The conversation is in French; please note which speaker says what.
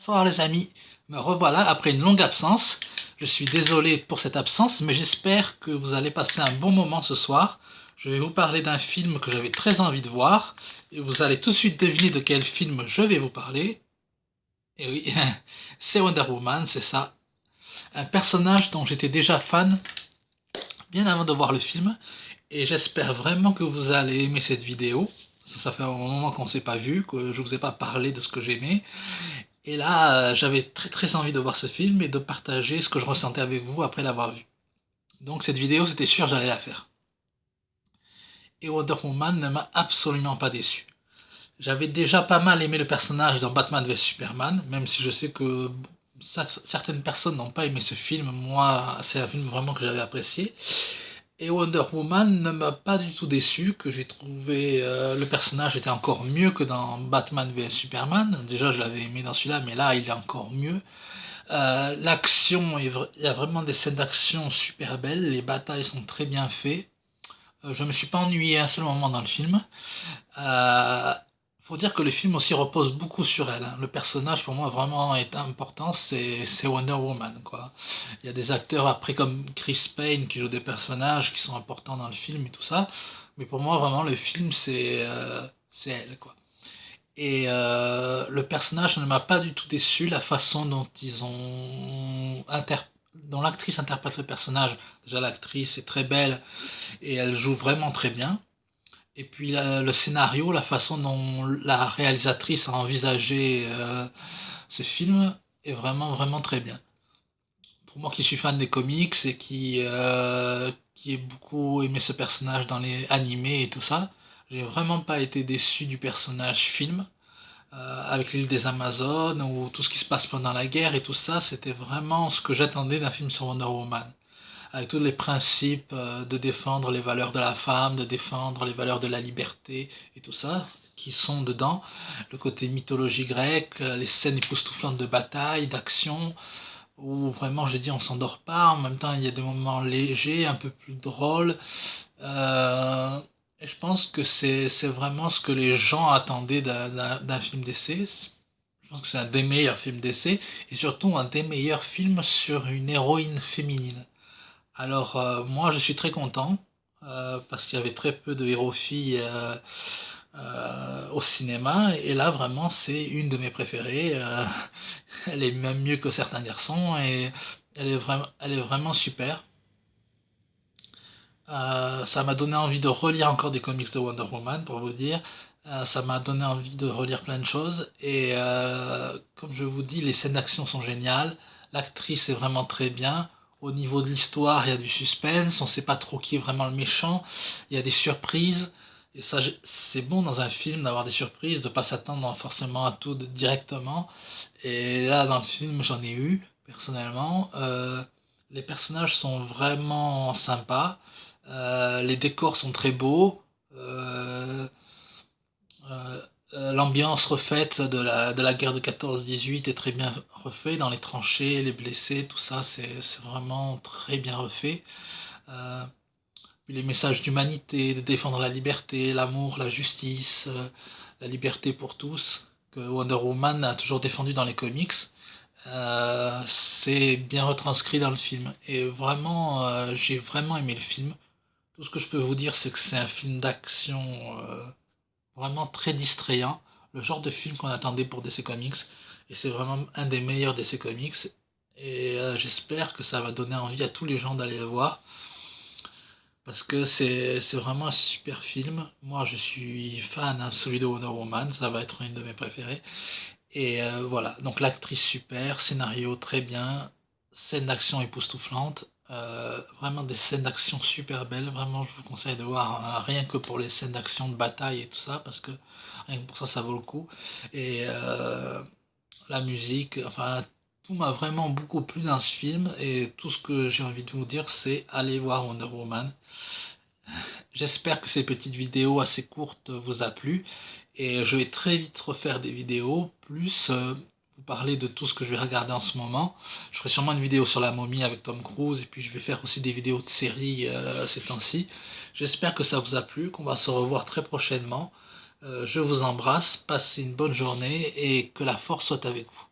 Speaker 1: Bonsoir les amis, me revoilà après une longue absence. Je suis désolé pour cette absence, mais j'espère que vous allez passer un bon moment ce soir. Je vais vous parler d'un film que j'avais très envie de voir, et vous allez tout de suite deviner de quel film je vais vous parler. Et oui, c'est Wonder Woman, c'est ça. Un personnage dont j'étais déjà fan bien avant de voir le film, et j'espère vraiment que vous allez aimer cette vidéo. Ça fait un moment qu'on ne s'est pas vu, que je vous ai pas parlé de ce que j'aimais. Et là, j'avais très envie de voir ce film et de partager ce que je ressentais avec vous après l'avoir vu. Donc cette vidéo, c'était sûr, j'allais la faire. Et Wonder Woman ne m'a absolument pas déçu. J'avais déjà pas mal aimé le personnage dans Batman vs Superman, même si je sais que certaines personnes n'ont pas aimé ce film. Moi, c'est un film vraiment que j'avais apprécié. Et Wonder Woman ne m'a pas du tout déçu, que j'ai trouvé le personnage était encore mieux que dans Batman vs Superman. Déjà, je l'avais aimé dans celui-là, mais là, il est encore mieux. L'action, il y a vraiment des scènes d'action super belles, les batailles sont très bien faites. Je me suis pas ennuyé un seul moment dans le film. Euh, Faut dire que le film aussi repose beaucoup sur elle, hein. Le personnage pour moi vraiment est important, c'est Wonder Woman, quoi. Il y a des acteurs après comme Chris Pine qui jouent des personnages qui sont importants dans le film et tout ça, mais pour moi vraiment le film c'est elle, quoi. Et le personnage ne m'a pas du tout déçu, la façon dont dont l'actrice interprète le personnage. Déjà l'actrice est très belle et elle joue vraiment très bien. Et puis le scénario, la façon dont la réalisatrice a envisagé ce film est vraiment très bien. Pour moi qui suis fan des comics et qui ai beaucoup aimé ce personnage dans les animés et tout ça, j'ai vraiment pas été déçu du personnage film. Avec l'île des Amazones ou tout ce qui se passe pendant la guerre et tout ça, c'était vraiment ce que j'attendais d'un film sur Wonder Woman. Avec tous les principes de défendre les valeurs de la femme, de défendre les valeurs de la liberté et tout ça, qui sont dedans. Le côté mythologie grecque, les scènes époustouflantes de bataille, d'action, où vraiment, je dis, on s'endort pas. En même temps, il y a des moments légers, un peu plus drôles. Euh, et je pense que c'est vraiment ce que les gens attendaient d'un film d'essai. Je pense que c'est un des meilleurs films d'essai et surtout un des meilleurs films sur une héroïne féminine. Alors moi je suis très content parce qu'il y avait très peu de héros filles au cinéma et là vraiment c'est une de mes préférées. Elle est même mieux que certains garçons et elle est vraiment super. Ça m'a donné envie de relire encore des comics de Wonder Woman, pour vous dire. Ça m'a donné envie de relire plein de choses. Et comme je vous dis, les scènes d'action sont géniales. L'actrice est vraiment très bien. Au niveau de l'histoire, il y a du suspense. On sait pas trop qui est vraiment le méchant. Il y a des surprises. Et ça, c'est bon dans un film d'avoir des surprises, de pas s'attendre forcément à tout directement. Et là, dans le film, j'en ai eu, personnellement. Les personnages sont vraiment sympas. Les décors sont très beaux. Euh, euh, L'ambiance refaite de la guerre de 14-18 est très bien refait dans les tranchées, les blessés, tout ça, c'est vraiment très bien refait. Euh, Puis les messages d'humanité, de défendre la liberté, l'amour, la justice, la liberté pour tous, que Wonder Woman a toujours défendu dans les comics, c'est bien retranscrit dans le film. Et vraiment, j'ai vraiment aimé le film. Tout ce que je peux vous dire, c'est que c'est un film d'action vraiment très distrayant, le genre de film qu'on attendait pour DC Comics, et c'est vraiment un des meilleurs DC Comics. Et j'espère que ça va donner envie à tous les gens d'aller le voir, parce que c'est vraiment un super film. Moi, je suis fan absolu de Wonder Woman, ça va être une de mes préférées. Et voilà, donc l'actrice super, scénario très bien, scène d'action époustouflante, vraiment des scènes d'action super belles, vraiment je vous conseille de voir rien que pour les scènes d'action de bataille et tout ça, parce que rien que pour ça ça vaut le coup. Et la musique, enfin tout m'a vraiment beaucoup plu dans ce film, et tout ce que j'ai envie de vous dire c'est allez voir Wonder Woman. J'espère que ces petites vidéos assez courtes vous a plu et je vais très vite refaire des vidéos, plus vous parler de tout ce que je vais regarder en ce moment. Je ferai sûrement une vidéo sur la momie avec Tom Cruise et puis je vais faire aussi des vidéos de séries ces temps-ci. J'espère que ça vous a plu, qu'on va se revoir très prochainement. Je vous embrasse, passez une bonne journée et que la force soit avec vous.